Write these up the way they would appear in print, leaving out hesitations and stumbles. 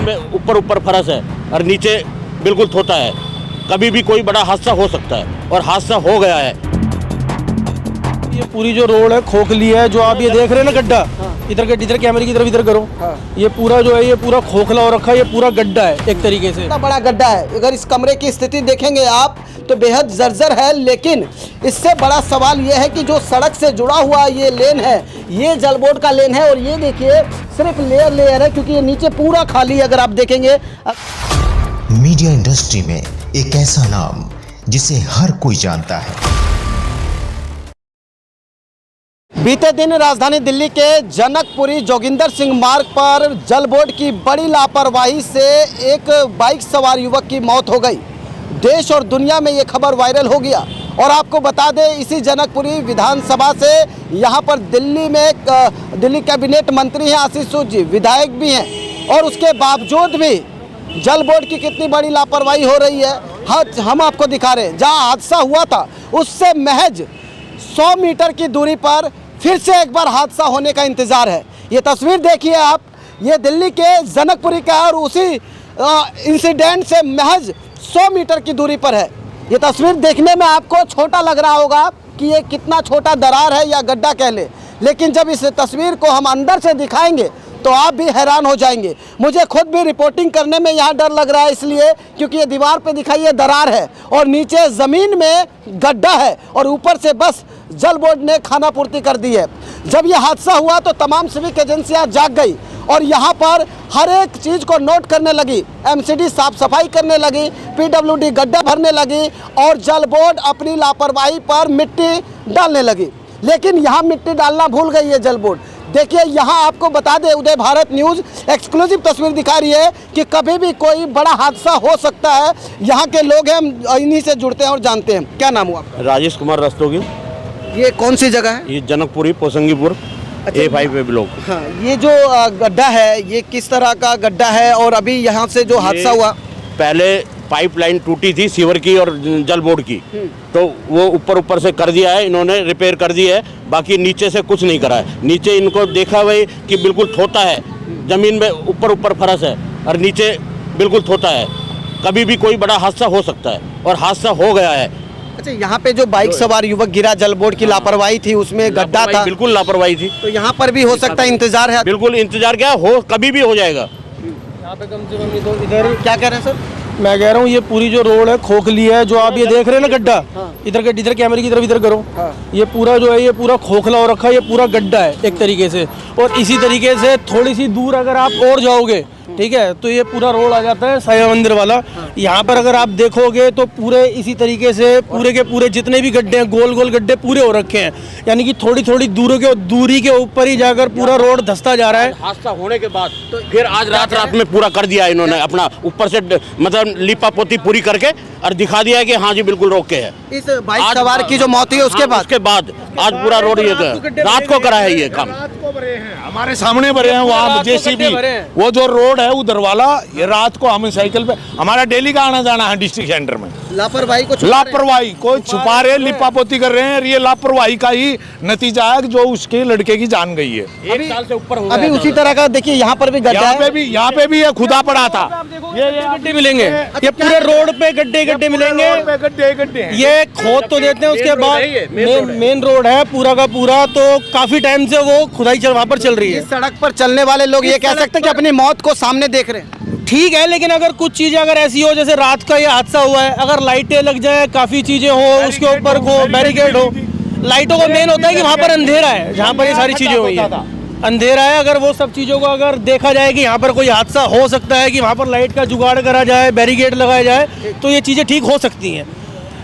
में ऊपर ऊपर फर्श है और नीचे बिल्कुल थोता है। कभी भी कोई बड़ा हादसा हो सकता है और हादसा हो गया है। ये पूरी जो रोड है खोखली है, जो आप ये देख रहे हैं ना गड्ढा, इधर कैमरे की तरफ इधर करो। ये पूरा जो है ये पूरा खोखला हो रखा है, ये पूरा गड्ढा है एक तरीके से। इतना बड़ा गड्ढा है, अगर इस कमरे की स्थिति देखेंगे आप तो बेहद जर्जर है। लेकिन इससे बड़ा सवाल ये है कि जो सड़क से जुड़ा हुआ ये लेन है, ये जल बोर्ड का लेन है और ये देखिए सिर्फ लेयर है, क्योंकि ये नीचे पूरा खाली है। अगर आप देखेंगे, मीडिया इंडस्ट्री में एक ऐसा नाम जिसे हर कोई जानता है। बीते दिन राजधानी दिल्ली के जनकपुरी जोगिंदर सिंह मार्ग पर जल बोर्ड की बड़ी लापरवाही से एक बाइक सवार युवक की मौत हो गई। देश और दुनिया में ये खबर वायरल हो गया। और आपको बता दें, इसी जनकपुरी विधानसभा से यहाँ पर दिल्ली कैबिनेट मंत्री हैं आशीष सूद जी, विधायक भी हैं, और उसके बावजूद भी जल बोर्ड की कितनी बड़ी लापरवाही हो रही है हम आपको दिखा रहे हैं। जहाँ हादसा हुआ था उससे महज 100 मीटर की दूरी पर फिर से एक बार हादसा होने का इंतजार है। ये तस्वीर देखिए आप, ये दिल्ली के जनकपुरी का है और उसी इंसिडेंट से महज 100 मीटर की दूरी पर है। ये तस्वीर देखने में आपको छोटा लग रहा होगा कि ये कितना छोटा दरार है या गड्ढा कह ले, लेकिन जब इस तस्वीर को हम अंदर से दिखाएंगे तो आप भी हैरान हो जाएंगे। मुझे खुद भी रिपोर्टिंग करने में यहाँ डर लग रहा है, इसलिए क्योंकि ये दीवार पे दिखाई ये दरार है और नीचे ज़मीन में गड्ढा है और ऊपर से बस जल बोर्ड ने खाना पूर्ति कर दी है। जब ये हादसा हुआ तो तमाम सिविक एजेंसियाँ जाग गई और यहाँ पर हर एक चीज़ को नोट करने लगी। एमसीडी साफ सफाई करने लगी, पीडब्ल्यूडी गड्ढा भरने लगी और जल बोर्ड अपनी लापरवाही पर मिट्टी डालने लगी। लेकिन यहाँ मिट्टी डालना भूल गई है जल बोर्ड। देखिए, यहाँ आपको बता दें, उदय भारत न्यूज़ एक्सक्लूसिव तस्वीर दिखा रही है कि कभी भी कोई बड़ा हादसा हो सकता है। यहाँ के लोग हैं, हम इन्हीं से जुड़ते हैं और जानते हैं। क्या नाम हुआ आपका? राजेश कुमार रस्तोगी। ये कौन सी जगह है? ये जनकपुरी पोसंगीपुर A5 ब्लॉक। हाँ, ये जो गड्ढा है ये किस तरह का गड्ढा है और अभी यहाँ से जो हादसा हुआ? पहले पाइपलाइन टूटी थी सीवर की और जल बोर्ड की, तो वो ऊपर से कर दिया है, इन्होंने रिपेयर कर दी है, बाकी नीचे से कुछ नहीं करा है। नीचे इनको देखा भाई कि बिल्कुल थोता है, ज़मीन में ऊपर फर्श है और नीचे बिल्कुल थोता है। कभी भी कोई बड़ा हादसा हो सकता है और हादसा हो गया है। अच्छा, यहाँ पे जो बाइक सवार युवक गिरा, जल बोर्ड की लापरवाही थी, उसमें गड्ढा था, बिल्कुल लापरवाही थी। तो यहाँ पर भी हो सकता है, इंतजार है? बिल्कुल इंतजार, क्या हो, कभी भी हो जाएगा। यहाँ पे कम से कम तो इधर क्या कह रहे हैं सर? मैं कह रहा हूँ ये पूरी जो रोड है खोखली है, जो आप ये देख रहे हैं ना गड्ढा, इधर कैमरे की तरफ इधर करो। ये पूरा जो है ये पूरा खोखला हो रखा है, ये पूरा गड्ढा है एक तरीके से। और इसी तरीके से थोड़ी सी दूर अगर आप और जाओगे, ठीक है, तो ये पूरा रोड आ जाता है साईं मंदिर वाला। यहाँ पर अगर आप देखोगे तो पूरे इसी तरीके से पूरे के पूरे जितने भी गड्ढे हैं, गोल गोल गड्ढे पूरे हो रखे हैं, यानी कि थोड़ी थोड़ी दूरी के ऊपर ही जाकर पूरा रोड धंसता जा रहा है। हादसा होने के बाद तो फिर आज रात में पूरा कर दिया इन्होंने, अपना ऊपर से मतलब लिपा पोती पूरी करके और दिखा दिया है कि हाँ जी बिल्कुल रोक के है। इस बाइक सवार की जो मौत हुई है उसके बाद आज पूरा रोड ये रात को करा है ये काम। हमारे सामने भरे हैं वहाँ जेसीबी, वो जो रोड है उधर वाला, ये रात को हम साइकिल पे, हमारा डेली का आना जाना है डिस्ट्रिक्ट सेंटर में। लापरवाही कोई छुपा रहे, लिपापोती कर रहे हैं। ये लापरवाही का ही नतीजा है जो उसके लड़के की जान गई है। 1 साल से ऊपर अभी उसी तरह का देखिए, यहाँ पर भी गड्ढा है, यहाँ पे भी ये खुदा पड़ा था। ये गड्ढे मिलेंगे, ये पूरे रोड पे गड्ढे मिलेंगे, गड्ढे ये खोद तो देते हैं, उसके बाद मेन रोड है पूरा का पूरा, तो काफी टाइम से वो खुदाई वहाँ पर चल रही है। इस सड़क पर चलने वाले लोग ये कह सकते हैं कि अपनी मौत को सामने देख रहे हैं। ठीक है, लेकिन अगर कुछ चीजें अगर ऐसी हो, जैसे रात का ये हादसा हुआ है, अगर लाइटें लग जाए, काफी चीजें हो, उसके ऊपर को बैरिकेड हो, लाइटों का मेन होता है कि वहाँ पर अंधेरा है, जहाँ पर ये सारी चीजें हुई है अंधेरा है। अगर वो सब चीजों को अगर देखा जाए कि यहाँ पर कोई हादसा हो सकता है, कि वहाँ पर लाइट का जुगाड़ करा जाए, बैरिकेड लगाया जाए, तो ये चीजें ठीक हो सकती हैं।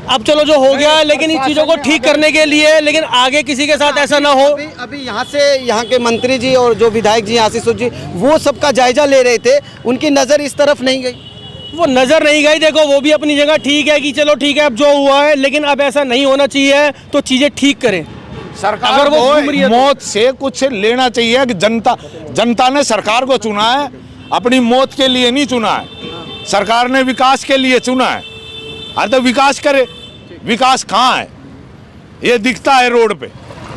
अब चलो जो हो गया, लेकिन इन चीज़ों को ठीक करने के लिए, लेकिन आगे किसी के साथ ऐसा ना हो। अभी यहाँ के मंत्री जी और जो विधायक जी आशीष सूद जी, वो सबका जायजा ले रहे थे, उनकी नज़र इस तरफ नहीं गई। वो नज़र नहीं गई, देखो वो भी अपनी जगह ठीक है कि चलो ठीक है अब जो हुआ है, लेकिन अब ऐसा नहीं होना चाहिए, तो चीज़ें ठीक करें। सरकार अगर वो मौत से कुछ लेना चाहिए कि जनता ने सरकार को चुना है, अपनी मौत के लिए नहीं चुना है। सरकार ने विकास के लिए चुना है, अरे तो विकास करे। विकास कहाँ है? ये दिखता है रोड पे।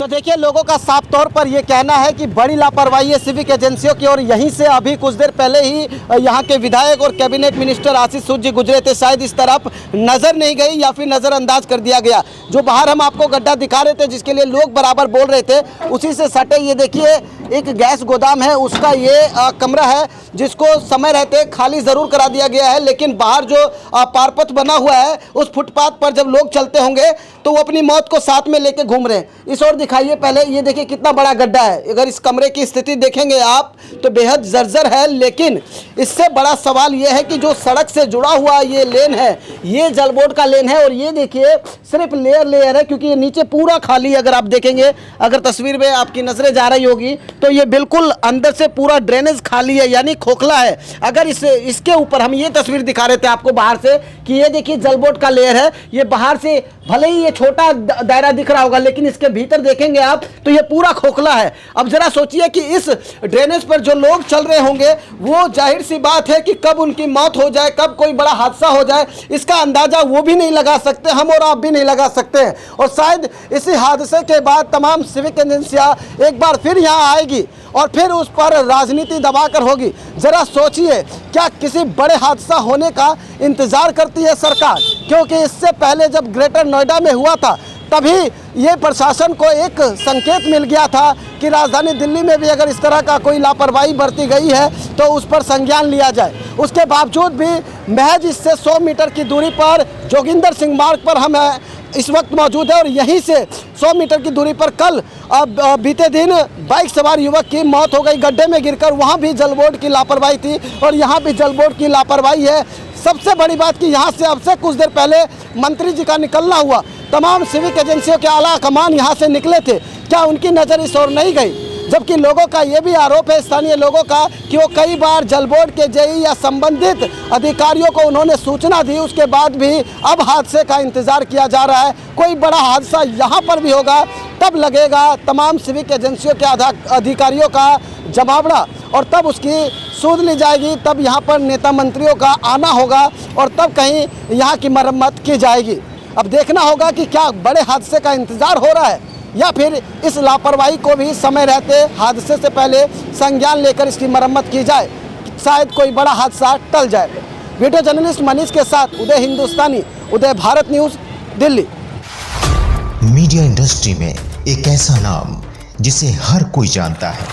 तो देखिए, लोगों का साफ तौर पर ये कहना है कि बड़ी लापरवाही है सिविक एजेंसियों की। और यहीं से अभी कुछ देर पहले ही यहाँ के विधायक और कैबिनेट मिनिस्टर आशीष सूद जी गुजरे थे, शायद इस तरफ नज़र नहीं गई या फिर नज़रअंदाज कर दिया गया। जो बाहर हम आपको गड्ढा दिखा रहे थे, जिसके लिए लोग बराबर बोल रहे थे, उसी से सटे ये देखिए एक गैस गोदाम है, उसका ये कमरा है, जिसको समय रहते खाली ज़रूर करा दिया गया है। लेकिन बाहर जो पारपथ बना हुआ है, उस फुटपाथ पर जब लोग चलते होंगे तो वो अपनी मौत को साथ में लेके घूम रहे हैं। इस ओर दिखाइए पहले, ये देखिए कितना बड़ा गड्ढा है। अगर इस कमरे की स्थिति देखेंगे आप तो बेहद जर्जर है। लेकिन इससे बड़ा सवाल ये है कि जो सड़क से जुड़ा हुआ ये लेन है, ये जल बोर्ड का लेन है। और ये देखिए सिर्फ लेयर है, क्योंकि ये नीचे पूरा खाली। अगर आप देखेंगे, अगर तस्वीर में आपकी नजरें जा रही होगी तो ये बिल्कुल अंदर से पूरा ड्रेनेज खाली है, यानी खोखला है। अगर इसके ऊपर हम ये तस्वीर दिखा रहे थे आपको बाहर से कि ये देखिए जल बोर्ड का लेयर है। ये बाहर से भले ही ये छोटा दायरा दिख रहा होगा, लेकिन इसके भीतर देखेंगे आप तो ये पूरा खोखला है। अब जरा सोचिए कि इस ड्रेनेज पर जो लोग चल रहे होंगे, वो जाहिर सी बात है कि कब उनकी मौत हो जाए, कब कोई बड़ा हादसा हो जाए, इसका अंदाजा वो भी नहीं लगा सकते, हम और आप भी नहीं लगा सकते हैं। और शायद इसी हादसे के बाद तमाम सिविक एजेंसियां एक बार फिर यहाँ आएगी और फिर उस पर राजनीति दबाकर होगी। जरा सोचिए, क्या किसी बड़े हादसा होने का इंतजार करती है सरकार? क्योंकि इससे पहले जब ग्रेटर नोएडा में हुआ था, तभी ये प्रशासन को एक संकेत मिल गया था कि राजधानी दिल्ली में भी अगर इस तरह का कोई लापरवाही बरती गई है तो उस पर संज्ञान लिया जाए। उसके बावजूद भी महज इससे 100 मीटर की दूरी पर जोगिंदर सिंह मार्ग पर हम इस वक्त मौजूद है। और यहीं से 100 मीटर की दूरी पर कल बीते दिन बाइक सवार युवक की मौत हो गई गड्ढे में गिरकर। वहाँ भी जल बोर्ड की लापरवाही थी और यहाँ भी जल बोर्ड की लापरवाही है। सबसे बड़ी बात कि यहाँ से अब से कुछ देर पहले मंत्री जी का निकलना हुआ, तमाम सिविक एजेंसियों के आला कमान यहाँ से निकले थे, क्या उनकी नज़र इस ओर नहीं गई? जबकि लोगों का ये भी आरोप है, स्थानीय लोगों का, कि वो कई बार जल बोर्ड के जेई या संबंधित अधिकारियों को उन्होंने सूचना दी, उसके बाद भी अब हादसे का इंतजार किया जा रहा है। कोई बड़ा हादसा यहाँ पर भी होगा तब लगेगा तमाम सिविक एजेंसियों के अधिकारियों का जमावड़ा, और तब उसकी सूद ली जाएगी। तब यहाँ पर नेता मंत्रियों का आना होगा और तब कहीं यहाँ की मरम्मत की जाएगी। अब देखना होगा कि क्या बड़े हादसे का इंतजार हो रहा है या फिर इस लापरवाही को भी समय रहते हादसे से पहले संज्ञान लेकर इसकी मरम्मत की जाए, शायद कोई बड़ा हादसा टल जाए। वीडियो जर्नलिस्ट मनीष के साथ Uday Hindustani, Uday Bharat news, Delhi. Media industry में एक ऐसा नाम जिसे हर कोई जानता है,